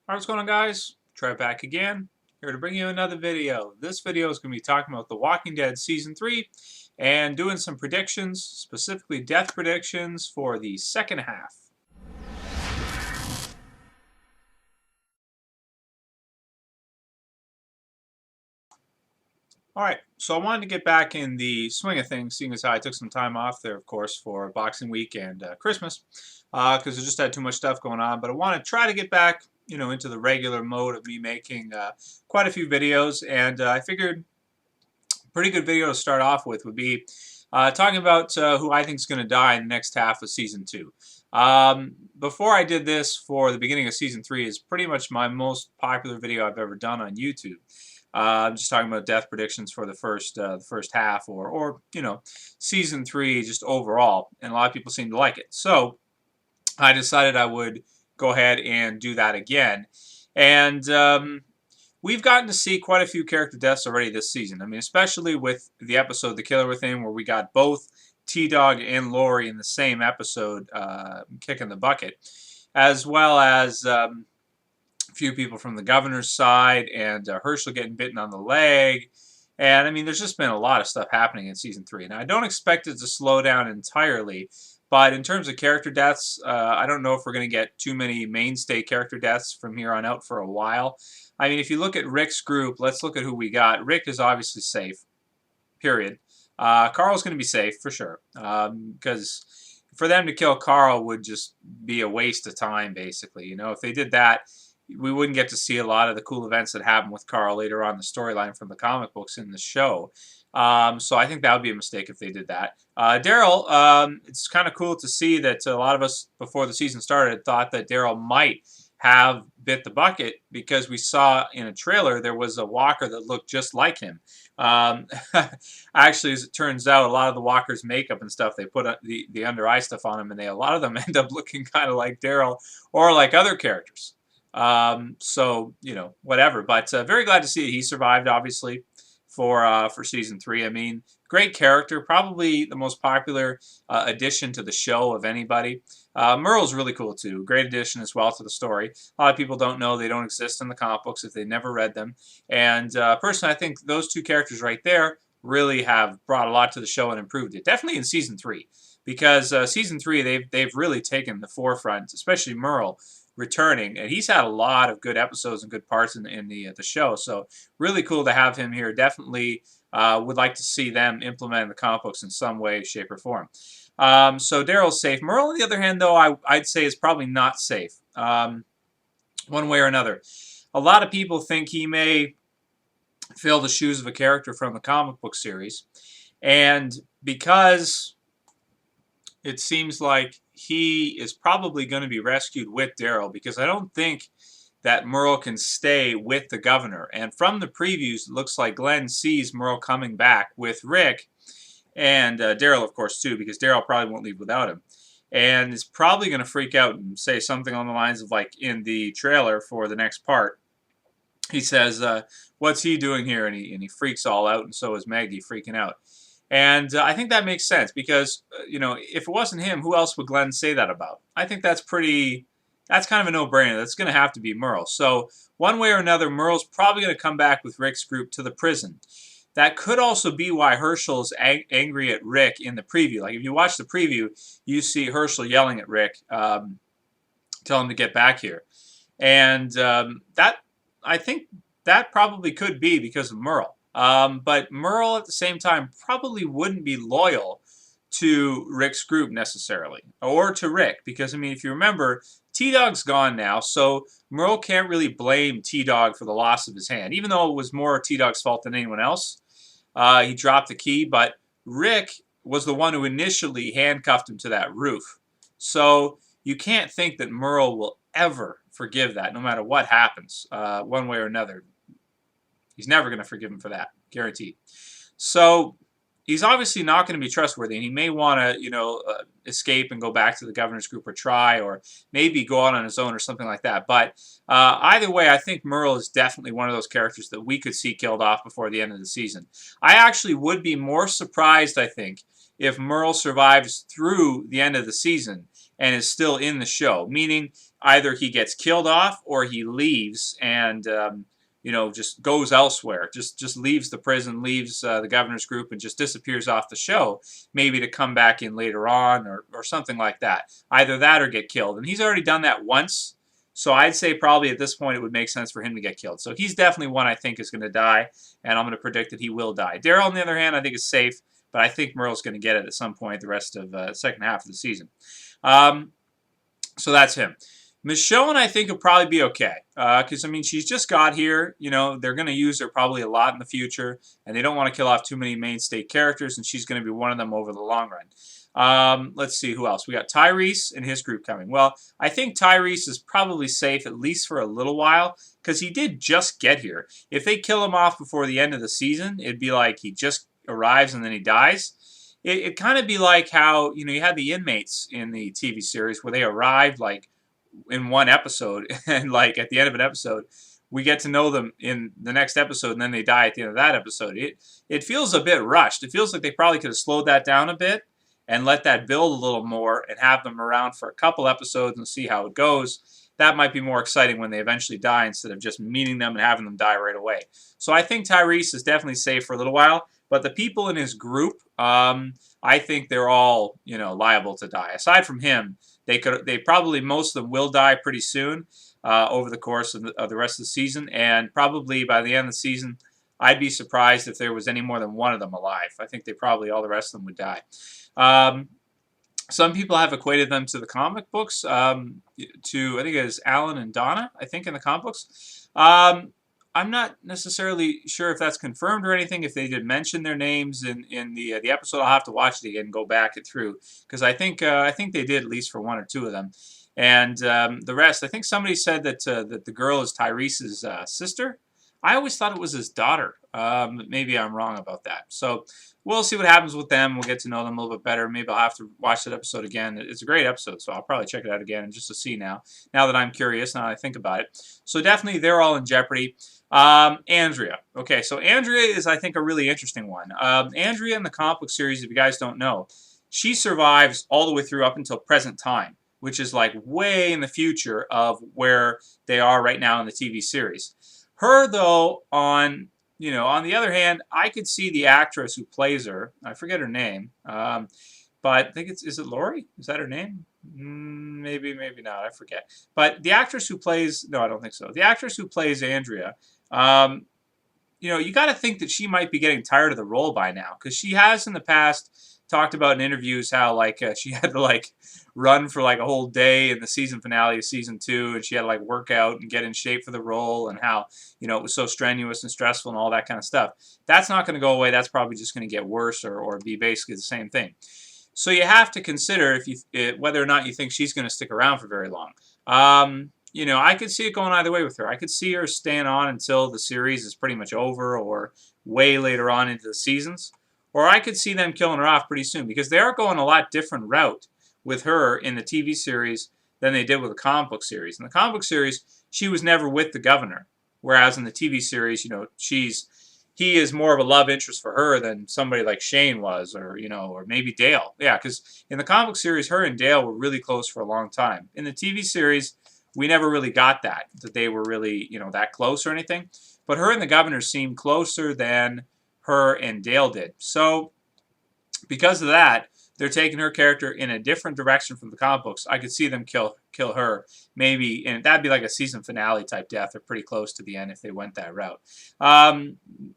Alright, what's going on, guys? Trey back again, here to bring you another video. This video is going to be talking about The Walking Dead Season 3 and doing some predictions, specifically death predictions for the second half. Alright, so I wanted to get back in the swing of things, seeing as how I took some time off there, of course, for Boxing Week and Christmas, because I just had too much stuff going on. But I want to try to get back, into the regular mode of me making quite a few videos, and I figured a pretty good video to start off with would be talking about who I think is going to die in the next half of Season 2. Before I did this for the beginning of Season 3 is pretty much my most popular video I've ever done on YouTube. I'm just talking about death predictions for the first half, or Season 3 just overall, and a lot of people seem to like it. So I decided I would go ahead and do that again. And we've gotten to see quite a few character deaths already this season. I mean, especially with the episode The Killer Within, where we got both T-Dog and Lori in the same episode kicking the bucket, as well as few people from the governor's side, and Herschel getting bitten on the leg. And I mean, there's just been a lot of stuff happening in Season 3. Now, I don't expect it to slow down entirely, but in terms of character deaths, I don't know if we're going to get too many mainstay character deaths from here on out for a while. I mean, if you look at Rick's group, let's look at who we got. Rick is obviously safe, period. Carl's going to be safe for sure, because for them to kill Carl would just be a waste of time, basically. If they did that, we wouldn't get to see a lot of the cool events that happen with Carl later on in the storyline from the comic books in the show. So I think that would be a mistake if they did that. Daryl, it's kind of cool to see that a lot of us, before the season started, thought that Daryl might have bit the bucket, because we saw in a trailer there was a walker that looked just like him. Actually, as it turns out, a lot of the walkers' makeup and stuff, they put the under eye stuff on them, and a lot of them end up looking kind of like Daryl or like other characters. So, whatever. But very glad to see that he survived, obviously, for Season 3. I mean, great character. Probably the most popular addition to the show of anybody. Merle's really cool, too. Great addition as well to the story. A lot of people don't know they don't exist in the comic books if they never read them. And personally, I think those two characters right there really have brought a lot to the show and improved it. Definitely in Season 3. Because Season 3, they've really taken the forefront, especially Merle returning, and he's had a lot of good episodes and good parts in the show, so really cool to have him here. Definitely would like to see them implement the comic books in some way, shape, or form. So Daryl's safe. Merle, on the other hand, though, I'd say is probably not safe, one way or another. A lot of people think he may fill the shoes of a character from the comic book series, and because it seems like he is probably going to be rescued with Daryl, because I don't think that Merle can stay with the governor. And from the previews, it looks like Glenn sees Merle coming back with Rick, and Daryl, of course, too, because Daryl probably won't leave without him. And is probably going to freak out and say something on the lines of, like, in the trailer for the next part, he says, what's he doing here? And he freaks all out, and so is Maggie freaking out. And I think that makes sense, because, if it wasn't him, who else would Glenn say that about? I think that's kind of a no-brainer. That's going to have to be Merle. So one way or another, Merle's probably going to come back with Rick's group to the prison. That could also be why Herschel's angry at Rick in the preview. Like, if you watch the preview, you see Herschel yelling at Rick, tell him to get back here. And I think that probably could be because of Merle. But Merle, at the same time, probably wouldn't be loyal to Rick's group necessarily, or to Rick, because, I mean, if you remember, T-Dog's gone now, so Merle can't really blame T-Dog for the loss of his hand, even though it was more T-Dog's fault than anyone else. He dropped the key, but Rick was the one who initially handcuffed him to that roof. So you can't think that Merle will ever forgive that, no matter what happens, one way or another. He's never going to forgive him for that, guaranteed. So he's obviously not going to be trustworthy, and he may want to, escape and go back to the governor's group, or try, or maybe go out on his own or something like that. But either way, I think Merle is definitely one of those characters that we could see killed off before the end of the season. I actually would be more surprised, I think, if Merle survives through the end of the season and is still in the show. Meaning, either he gets killed off or he leaves and just goes elsewhere, just leaves the prison, leaves the governor's group, and just disappears off the show, maybe to come back in later on or something like that. Either that or get killed. And he's already done that once, so I'd say probably at this point it would make sense for him to get killed. So he's definitely one I think is going to die, and I'm going to predict that he will die. Daryl, on the other hand, I think is safe, but I think Merle's going to get it at some point the rest of the second half of the season. So that's him. Michonne, I think, will probably be okay. Because, I mean, she's just got here. They're going to use her probably a lot in the future. And they don't want to kill off too many mainstay characters. And she's going to be one of them over the long run. Let's see, who else? We got Tyrese and his group coming. Well, I think Tyrese is probably safe, at least for a little while. Because he did just get here. If they kill him off before the end of the season, it'd be like he just arrives and then he dies. It'd kind of be like how, you had the inmates in the TV series where they arrived, like, in one episode, and like at the end of an episode we get to know them in the next episode, and then they die at the end of that episode. It feels a bit rushed. It feels like they probably could have slowed that down a bit and let that build a little more and have them around for a couple episodes and see how it goes. That might be more exciting when they eventually die instead of just meeting them and having them die right away. So I think Tyrese is definitely safe for a little while, but the people in his group, I think they're all liable to die. Aside from him, they probably, most of them will die pretty soon over the course of the rest of the season, and probably by the end of the season, I'd be surprised if there was any more than one of them alive. I think all the rest of them would die. Some people have equated them to the comic books, I think it is Alan and Donna, I think, in the comic books. I'm not necessarily sure if that's confirmed or anything. If they did mention their names in the episode, I'll have to watch it again and go back it through, because I think they did, at least for one or two of them. And the rest, I think somebody said that the girl is Tyrese's sister. I always thought it was his daughter. Maybe I'm wrong about that. So we'll see what happens with them. We'll get to know them a little bit better. Maybe I'll have to watch that episode again. It's a great episode, so I'll probably check it out again just to see now that I'm curious, now that I think about it. So definitely they're all in jeopardy. Andrea. Okay, so Andrea is, I think, a really interesting one. Andrea in the comic book series, if you guys don't know, she survives all the way through up until present time, which is like way in the future of where they are right now in the TV series. Her, though, on the other hand, I could see the actress who plays her. I forget her name, but I think is it Lori? Is that her name? Maybe not. I forget. But the actress who plays, no, I don't think so. The actress who plays Andrea, you got to think that she might be getting tired of the role by now, because she has in the past talked about in interviews how she had to run for a whole day in the season finale of season 2, and she had to work out and get in shape for the role, and how it was so strenuous and stressful and all that kind of stuff. That's not going to go away. That's probably just going to get worse or be basically the same thing. So you have to consider whether or not you think she's going to stick around for very long. I could see it going either way with her. I could see her staying on until the series is pretty much over or way later on into the seasons. Or I could see them killing her off pretty soon, because they are going a lot different route with her in the TV series than they did with the comic book series. In the comic book series, she was never with the governor, whereas in the TV series, he is more of a love interest for her than somebody like Shane was, or maybe Dale. Yeah, because in the comic book series, her and Dale were really close for a long time. In the TV series, we never really got that they were really that close or anything. But her and the governor seemed closer than her and Dale did. So because of that, they're taking her character in a different direction from the comic books. I could see them kill her, maybe, and that'd be like a season finale type death, or pretty close to the end if they went that route. I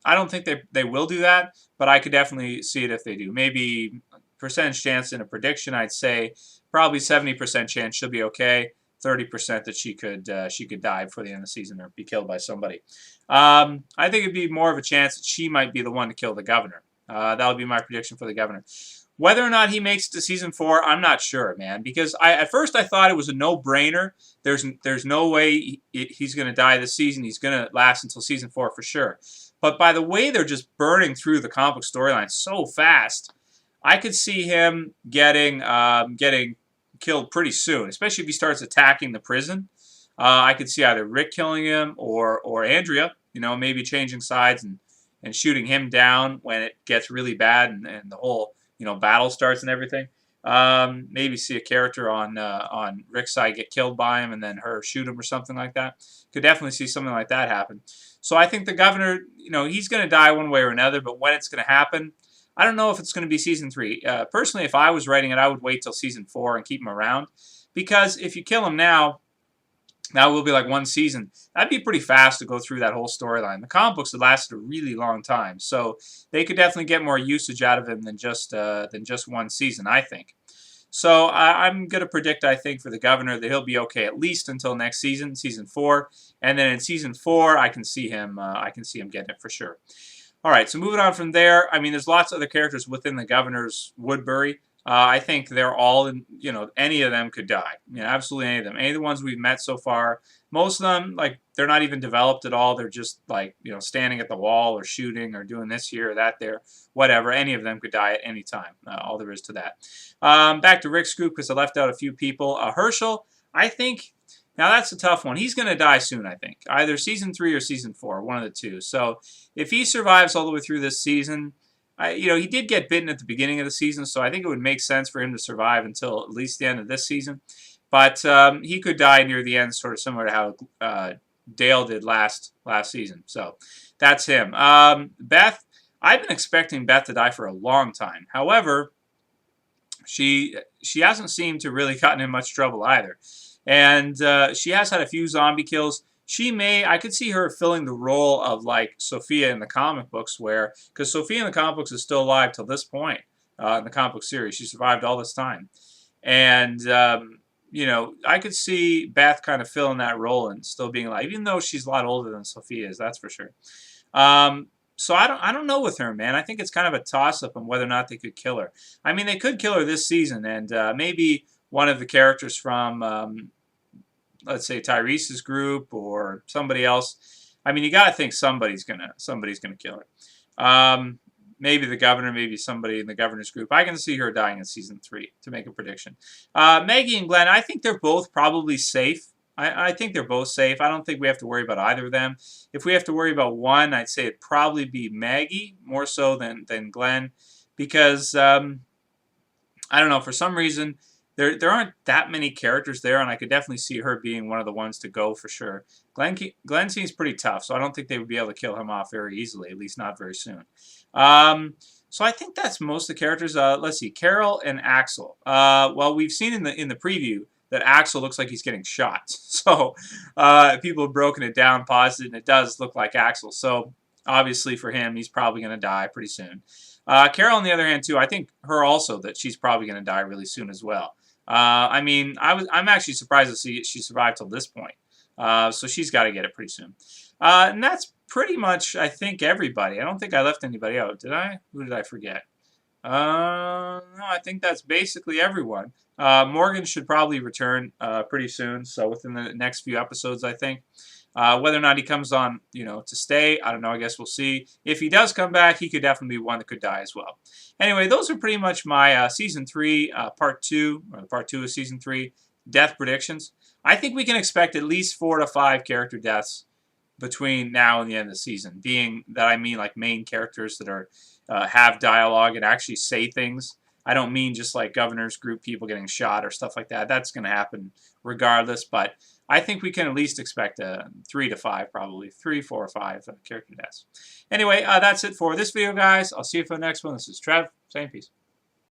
don't think they will do that, but I could definitely see it if they do. Maybe percentage chance in a prediction, I'd say probably 70% chance she'll be okay. 30% that she could die before the end of the season or be killed by somebody. I think it'd be more of a chance that she might be the one to kill the governor. That would be my prediction for the governor. Whether or not he makes it to season 4, I'm not sure, man. Because at first I thought it was a no-brainer. There's no way he's going to die this season. He's going to last until season 4 for sure. But by the way they're just burning through the comic book storyline so fast, I could see him getting killed pretty soon, especially if he starts attacking the prison. I could see either Rick killing him or Andrea, maybe changing sides and shooting him down when it gets really bad and the whole battle starts and everything. Maybe see a character on Rick's side get killed by him and then her shoot him or something like that. Could definitely see something like that happen. So I think the governor, he's going to die one way or another, but when it's going to happen, I don't know if it's going to be season 3. Personally, if I was writing it, I would wait till season 4 and keep him around. Because if you kill him now, that will be like one season. That'd be pretty fast to go through that whole storyline. The comic books have lasted a really long time, so they could definitely get more usage out of him than just one season, I think. So I'm going to predict, I think, for the governor that he'll be okay at least until next season, season 4, and then in season 4, I can see him getting it for sure. All right, so moving on from there, I mean, there's lots of other characters within the governor's Woodbury. I think they're all, any of them could die. Absolutely any of them. Any of the ones we've met so far, most of them, like, they're not even developed at all. They're just, like, standing at the wall or shooting or doing this here or that there, whatever. Any of them could die at any time. All there is to that. Back to Rick's group, because I left out a few people. Herschel, I think, now that's a tough one. He's going to die soon, I think. Either season 3 or season 4, one of the two. So if he survives all the way through this season, he did get bitten at the beginning of the season, so I think it would make sense for him to survive until at least the end of this season. But he could die near the end, sort of similar to how Dale did last season. So that's him. Beth, I've been expecting Beth to die for a long time. However, she hasn't seemed to really gotten in much trouble either. And she has had a few zombie kills. I could see her filling the role of, like, Sophia in the comic books, because Sophia in the comic books is still alive till this point in the comic book series. She survived all this time. And, I could see Beth kind of filling that role and still being alive, even though she's a lot older than Sophia is, that's for sure. So I don't know with her, man. I think it's kind of a toss-up on whether or not they could kill her. I mean, they could kill her this season, and maybe one of the characters from let's say Tyrese's group or somebody else. I mean, you got to think somebody's gonna kill her. Maybe the governor, maybe somebody in the governor's group. I can see her dying in season 3 to make a prediction. Maggie and Glenn, I think they're both probably safe. I think they're both safe. I don't think we have to worry about either of them. If we have to worry about one, I'd say it'd probably be Maggie more so than Glenn, because I don't know, for some reason. There aren't that many characters there, and I could definitely see her being one of the ones to go for sure. Glenn seems pretty tough, so I don't think they would be able to kill him off very easily, at least not very soon. So I think that's most of the characters. Let's see, Carol and Axel. Well, we've seen in the preview that Axel looks like he's getting shot. So people have broken it down, paused it, and it does look like Axel. So obviously for him, he's probably going to die pretty soon. Carol, on the other hand, too, I think her also that she's probably going to die really soon as well. I mean, I'm actually surprised to see she survived till this point. So she's got to get it pretty soon. And that's pretty much, I think, everybody. I don't think I left anybody out. Did I? Who did I forget? No, I think that's basically everyone. Morgan should probably return pretty soon, so within the next few episodes, I think. Whether or not he comes on, to stay, I don't know. I guess we'll see. If he does come back, he could definitely be one that could die as well. Anyway, those are pretty much my Season 3, Part 2, or Part 2 of Season 3, death predictions. I think we can expect at least 4 to 5 character deaths between now and the end of the season. Being that I mean like main characters that are have dialogue and actually say things. I don't mean just like governor's group people getting shot or stuff like that. That's going to happen regardless, but I think we can at least expect 3 to 5, probably 3, 4, or 5 character deaths. Anyway, that's it for this video, guys. I'll see you for the next one. This is Trev, saying peace.